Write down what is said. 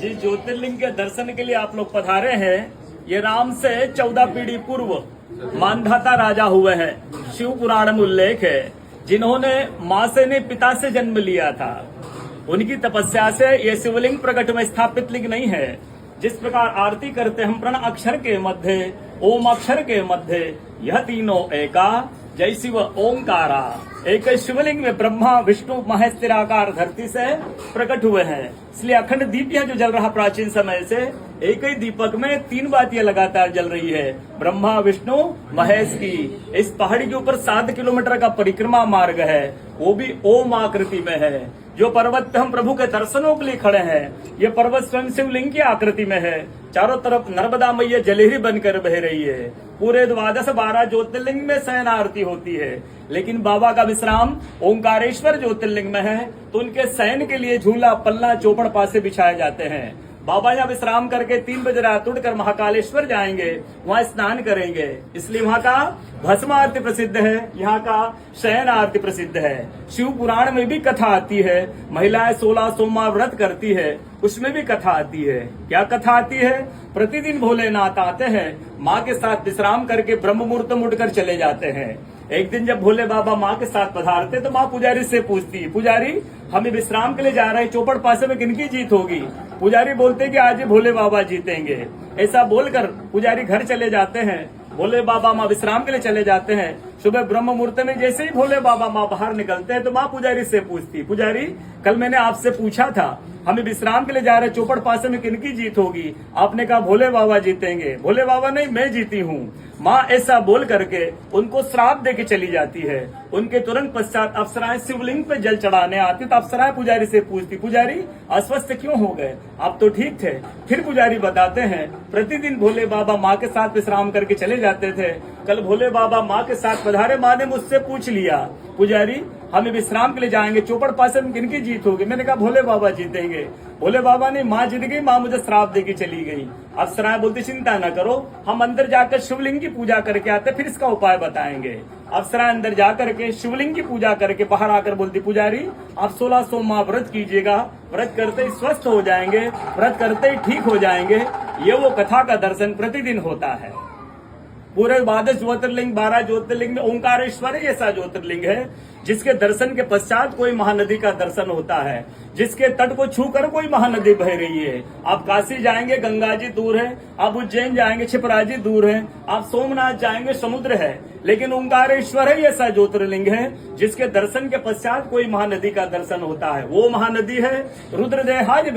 जिस ज्योतिर्लिंग के दर्शन के लिए आप लोग पधारे हैं, ये राम से 14 पीढ़ी पूर्व मानधाता राजा हुए हैं। शिव पुराण में उल्लेख है, जिन्होंने माँ से नहीं पिता से जन्म लिया था। उनकी तपस्या से ये शिवलिंग प्रकट में स्थापित लिंग नहीं है। जिस प्रकार आरती करते हम प्रण अक्षर के मध्य, ओम अक्षर के मध्य, यह तीनों एका, जय शिव ओंकारा। एक शिवलिंग में ब्रह्मा विष्णु महेश निराकार धरती से प्रकट हुए हैं। इसलिए अखंड दीप यह जो जल रहा प्राचीन समय से, एक ही दीपक में 3 बातियां लगातार जल रही है, ब्रह्मा विष्णु महेश की। इस पहाड़ी के ऊपर 7 किलोमीटर का परिक्रमा मार्ग है, वो भी ओम आकृति में है। जो पर्वत पे हम प्रभु के दर्शनों के लिए खड़े हैं, ये पर्वत स्वयं शिवलिंग की आकृति में है। चारों तरफ नर्मदा मैया जलहरी बनकर बह रही है। पूरे 12 ज्योतिर्लिंग में शयन आरती होती है, लेकिन बाबा का विश्राम ओंकारेश्वर ज्योतिर्लिंग में है, तो उनके शयन के लिए झूला पल्ला चौपड़ पासे बिछाए जाते हैं। बाबा यहाँ विश्राम करके 3 बजे रात उठकर महाकालेश्वर जाएंगे, वहाँ स्नान करेंगे। इसलिए वहाँ का भस्म आरती प्रसिद्ध है, यहाँ का शयन आरती प्रसिद्ध है। शिव पुराण में भी कथा आती है, महिलाएं 16 सोमवार व्रत करती है, उसमें भी कथा आती है। क्या कथा आती है? प्रतिदिन भोलेनाथ आते हैं, माँ के साथ विश्राम करके ब्रह्म मुहूर्त में उठकर चले जाते हैं। एक दिन जब भोले बाबा माँ के साथ पधारते तो माँ पुजारी से पूछती, पुजारी हमें विश्राम के लिए जा रहे हैं, चौपड़ पासे में किनकी जीत होगी? पुजारी बोलते कि आज भोले बाबा जीतेंगे। ऐसा बोलकर पुजारी घर चले जाते हैं। भोले बाबा माँ विश्राम के लिए चले जाते हैं। सुबह ब्रह्म मुहूर्त में जैसे ही भोले बाबा माँ बाहर निकलते हैं तो माँ पुजारी से पूछती, पुजारी कल मैंने आपसे पूछा था, हमें विश्राम के लिए जा रहे चौपड़ पासे में किनकी जीत होगी? आपने कहा भोले बाबा जीतेंगे। भोले बाबा नहीं, मैं जीती हूँ। माँ ऐसा बोल करके उनको श्राप देके चली जाती है। उनके तुरंत पश्चात अप्सराएं शिवलिंग पे जल चढ़ाने आती, तो अप्सराएं पुजारी से पूछती, पुजारी अस्वस्थ क्यों हो गए? आप तो ठीक थे। फिर पुजारी बताते हैं, प्रतिदिन भोले बाबा माँ के साथ विश्राम करके चले जाते थे। कल भोले बाबा माँ के साथ पधारे, माँ ने मुझसे पूछ लिया, पुजारी हमें विश्राम के लिए जाएंगे, चौपड़ पासे में किनकी जीत होगी? मैंने कहा भोले बाबा जीतेंगे। भोले बाबा ने माँ जीत गई, माँ मुझे श्राप देके चली गई। अप्सराएं बोलती चिंता न करो, हम अंदर जाकर शिवलिंग की पूजा करके आते, फिर इसका उपाय बताएंगे। अप्सराएं अंदर जाकर के शिवलिंग की पूजा करके बाहर आकर बोलती, पुजारी आप 16 सोमवार व्रत कीजिएगा, व्रत करते ही स्वस्थ हो जाएंगे, व्रत करते ही ठीक हो जाएंगे। ये वो कथा का दर्शन प्रतिदिन होता है। पूरे 12 ज्योतिर्लिंग 12 ज्योतिर्लिंग में ओंकारेश्वर ऐसा ज्योतिर्लिंग है जिसके दर्शन के पश्चात कोई महानदी का दर्शन होता है, जिसके तट को छूकर कोई महानदी बह रही है। आप काशी जाएंगे, गंगा जी दूर है। आप उज्जैन जाएंगे, क्षिप्रा जी दूर है। आप सोमनाथ जाएंगे, समुद्र है। लेकिन ओंकारेश्वर है ऐसा ज्योतिर्लिंग है जिसके दर्शन के पश्चात कोई महानदी का दर्शन होता है। वो महानदी है रुद्रदेहाज।